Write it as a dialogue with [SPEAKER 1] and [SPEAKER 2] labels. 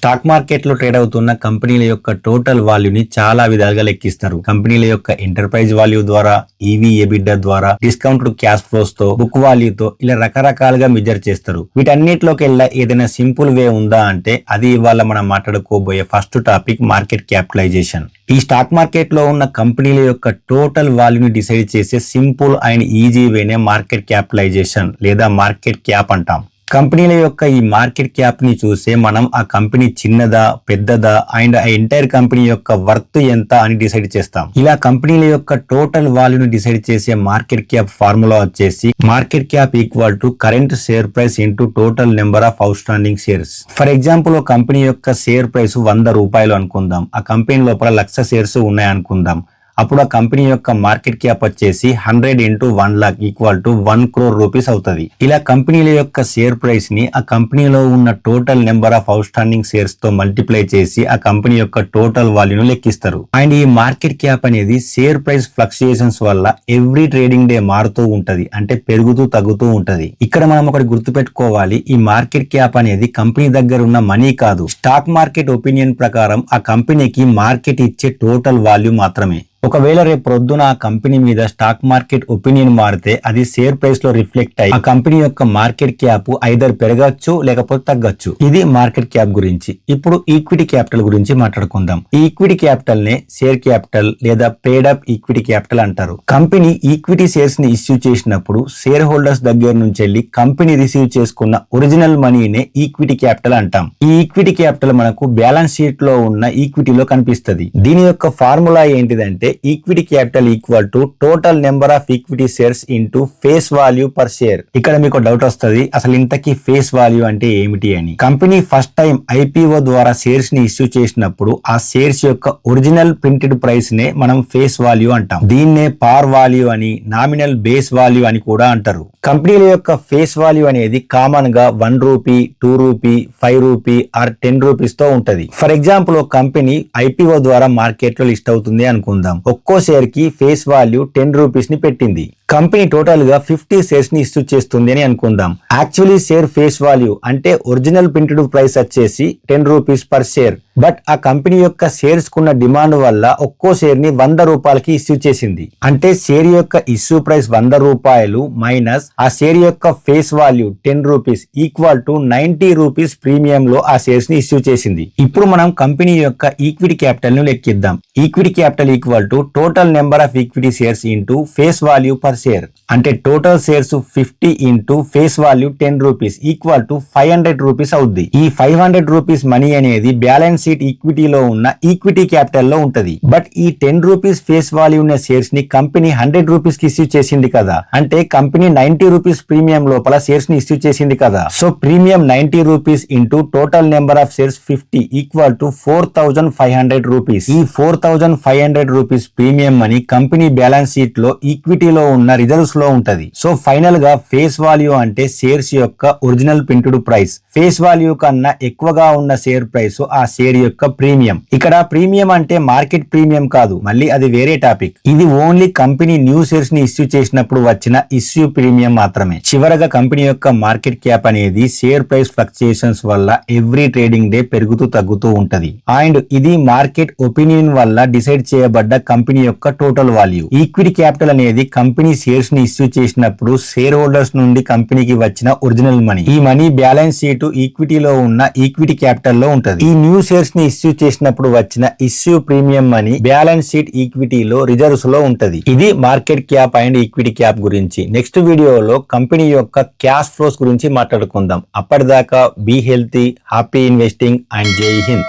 [SPEAKER 1] Stock market లో trade అవుతున్న కంపెనీల యొక్క టోటల్ వాల్యూని చాలా విధాలుగా లెక్కిస్తారు. కంపెనీల యొక్క ఎంటర్ప్రైజ్ వాల్యూ ద్వారా, ఈవీ ఎబిటా ద్వారా, డిస్కౌంటెడ్ క్యాష్ ఫ్లోస్ తో, బుక్ వాల్యూతో ఇలా రకరకాలుగా మెజర్ చేస్తారు. వీటన్నిటిలోకి ఏదైనా సింపుల్ వే ఉందా అంటే అది ఇవాళ మనం మాట్లాడుకోబోయే ఫస్ట్ టాపిక్ మార్కెట్ క్యాపిటలైజేషన్. ఈ స్టాక్ మార్కెట్ లో ఉన్న కంపెనీల యొక్క టోటల్ వాల్యూని డిసైడ్ చేసే సింపుల్ అండ్ ఈజీ వేనే మార్కెట్ క్యాపిటలైజేషన్ లేదా మార్కెట్ క్యాప్ అంటాం. కంపెనీల యొక్క ఈ మార్కెట్ క్యాప్ ని చూసే మనం ఆ కంపెనీ చిన్నదా పెద్దదా అండ్ ఆ ఎంటైర్ కంపెనీ యొక్క వర్త్ ఎంత అని డిసైడ్ చేస్తాం. ఇలా కంపెనీల యొక్క టోటల్ వాల్యూని డిసైడ్ చేసే మార్కెట్ క్యాప్ ఫార్ములా వచ్చేసి market cap equal to current share price into total number of out standing shares. For example ఒక కంపెనీ యొక్క షేర్ ప్రైస్ 100 రూపాయలు అనుకుందాం. ఆ కంపెనీ లోపల 1,00,000 షేర్స్ ఉన్నాయి అనుకుందాం. అప్పుడు ఆ కంపెనీ యొక్క మార్కెట్ క్యాప్ వచ్చేసి 100 into 1 lakh equal to 1 crore rupees అవుతుంది. ఇలా కంపెనీల యొక్క షేర్ ప్రైస్ ని ఆ కంపెనీలో ఉన్న total number of out standing shares తో మల్టిప్లై చేసి ఆ కంపెనీ యొక్క టోటల్ వాల్యూను లెక్కిస్తారు. అండ్ ఈ మార్కెట్ క్యాప్ అనేది షేర్ ప్రైస్ ఫ్లక్చుయేషన్స్ వల్ల ఎవ్రీ ట్రేడింగ్ డే మారుతూ ఉంటది, అంటే పెరుగుతూ తగ్గుతూ ఉంటది. ఇక్కడ మనం ఒకటి గుర్తుపెట్టుకోవాలి, ఈ మార్కెట్ క్యాప్ అనేది కంపెనీ దగ్గర ఉన్న మనీ కాదు, స్టాక్ మార్కెట్ ఒపీనియన్ ప్రకారం ఆ కంపెనీకి మార్కెట్ ఇచ్చే టోటల్ వాల్యూ మాత్రమే. ఒకవేళ రేపు ప్రొద్దున ఆ కంపెనీ మీద స్టాక్ మార్కెట్ ఒపీనియన్ మారితే అది షేర్ ప్రైస్ లో రిఫ్లెక్ట్ అయ్యి ఆ కంపెనీ యొక్క మార్కెట్ క్యాప్ ఐదర్ పెరగచ్చు లేకపోతే తగ్గచ్చు. ఇది మార్కెట్ క్యాప్ గురించి. ఇప్పుడు ఈక్విటీ క్యాపిటల్ గురించి మాట్లాడుకుందాం. ఈ ఈక్విటీ క్యాపిటల్ నే షేర్ క్యాపిటల్ లేదా పేడ్ అప్ ఈక్విటీ క్యాపిటల్ అంటారు. కంపెనీ ఈక్విటీ షేర్స్ ని ఇష్యూ చేసినప్పుడు షేర్ హోల్డర్స్ దగ్గర నుంచి వెళ్లి కంపెనీ రిసీవ్ చేసుకున్న ఒరిజినల్ మనీనే ఈక్విటీ క్యాపిటల్ అంటాం. ఈ ఈక్విటీ క్యాపిటల్ మనకు బ్యాలెన్స్ షీట్ లో ఉన్న ఈక్విటీలో కనిపిస్తుంది. దీని యొక్క ఫార్ములా ఏంటిదంటే equity capital equal to total number of equity shares into face value per share. ఇక్కడ మీకు డౌట్ వస్తుంది, అసలు ఇంతకీ ఫేస్ వాల్యూ అంటే ఏమిటి అని. కంపెనీ ఫస్ట్ టైం ఐపీఓ ద్వారా షేర్స్ ని ఇష్యూ చేసినప్పుడు ఆ షేర్స్ యొక్క ఒరిజినల్ ప్రింటెడ్ ప్రైస్ నే మనం ఫేస్ వాల్యూ అంటాం. దీన్నే పార్ వాల్యూ అని, నామినల్ బేస్ వాల్యూ అని కూడా అంటారు. కంపెనీల యొక్క ఫేస్ వాల్యూ అనేది కామన్ గా 1 rupee, 2 rupee, 5 rupee are 10 rupees తో ఉంటది. ఫర్ ఎగ్జాంపుల్ ఒక కంపెనీ ఐపీఓ ద్వారా మార్కెట్ లో లిస్ట్ అవుతుంది అనుకుందాం. ఒక్కో షేర్ కి ఫేస్ వాల్యూ 10 రూపీస్ ని పెట్టింది. కంపెనీ టోటల్ గా 50 షేర్స్ ని ఇష్యూ చేస్తుంది అని అనుకుందాం. యాక్చువల్లీ షేర్ ఫేస్ వాల్యూ అంటే ఒరిజినల్ ప్రింటెడ్ ప్రైస్ వచ్చేసి 10 రూపీస్ పర్ షేర్. బట్ ఆ కంపెనీ యొక్క షేర్స్ కున్న డిమాండ్ వల్ల ఒక్కో షేర్ ని 100 రూపాయలకి ఇష్యూ చేసింది. అంటే షేర్ యొక్క ఇష్యూ ప్రైస్ 100 రూపాయలు మైనస్ ఆ షేర్ యొక్క face value 10 rupees equal to 90 rupees premium లో ఆ షేర్స్ ని ఇష్యూ చేసింది. ఇప్పుడు మనం కంపెనీ యొక్క ఈక్విటీ క్యాపిటల్ ను లెక్కిద్దాం. Equity capital equal to total number of equity shares into face value per share. అంటే total shares 50 into face value 10 rupees equal to 500 rupees అవుద్ది. ఈ 500 రూపీస్ మనీ అనేది బ్యాలెన్స్ షీట్ ఈక్విటీలో ఉన్న ఈక్విటీ క్యాపిటల్ లో ఉంటది. బట్ ఈ 10 రూపీస్ ఫేస్ వాల్యూ ఉన్న షేర్స్ ని కంపెనీ 100 రూపీస్ కి ఇష్యూ చేసింది కదా, అంటే కంపెనీ 90 రూపీస్ ప్రీమియం లోపల షేర్స్ ని ఇష్యూ చేసింది కదా. So premium 90 rupees into total number of shares 50 equal to 4500 rupees. ఈ 4500 rupees premium money company balance sheet లో ఈక్విటీలో ఉన్న రిజర్వ్స్ లో ఉంటది. సో ఫైనల్ గా ఫేస్ వాల్యూ అంటే షేర్స్ యొక్క original printed price. Face value కన్నా ఎక్కువగా ఉన్న షేర్ ప్రైస్ ఆ షేర్ యొక్క ప్రీమియం. ఇక్కడ ప్రీమియం అంటే మార్కెట్ ప్రీమియం కాదు, మళ్ళీ అది వేరే టాపిక్. ఇది ఓన్లీ కంపెనీ న్యూ షేర్స్ ని ఇష్యూ చేసినప్పుడు వచ్చిన ఇష్యూ ప్రీమియం మాత్రమే. చివరగా కంపెనీ యొక్క మార్కెట్ క్యాప్ అనేది షేర్ ప్రైస్ ఫ్లక్చుయేషన్స్ వల్ల ఎవ్రీ ట్రేడింగ్ డే పెరుగుతూ తగ్గుతూ ఉంటది. అండ్ ఇది మార్కెట్ ఒపీనియన్ వల్ల డిసైడ్ చేయబడ్డ కంపెనీ యొక్క టోటల్ వాల్యూ. ఈక్విటీ క్యాపిటల్ అనేది కంపెనీ షేర్స్ ని ఇష్యూ చేసినప్పుడు షేర్ హోల్డర్స్ నుండి కంపెనీకి వచ్చిన ఒరిజినల్ మనీ. ఈ మనీ బ్యాలెన్స్ షీట్ ఈక్విటీలో ఉన్న ఈక్విటీ క్యాపిటల్ లో ఉంటది. ఈ న్యూ షేర్స్ ని ఇష్యూ చేసినప్పుడు వచ్చిన issue premium money balance sheet ఈక్విటీలో రిజర్వ్స్ లో ఉంటది. ఇది market cap and equity cap గురించి. నెక్స్ట్ వీడియోలో కంపెనీ యొక్క క్యాష్ ఫ్లోస్ గురించి మాట్లాడుకుందాం. అప్పటిదాకా be healthy, happy investing and Jai Hind.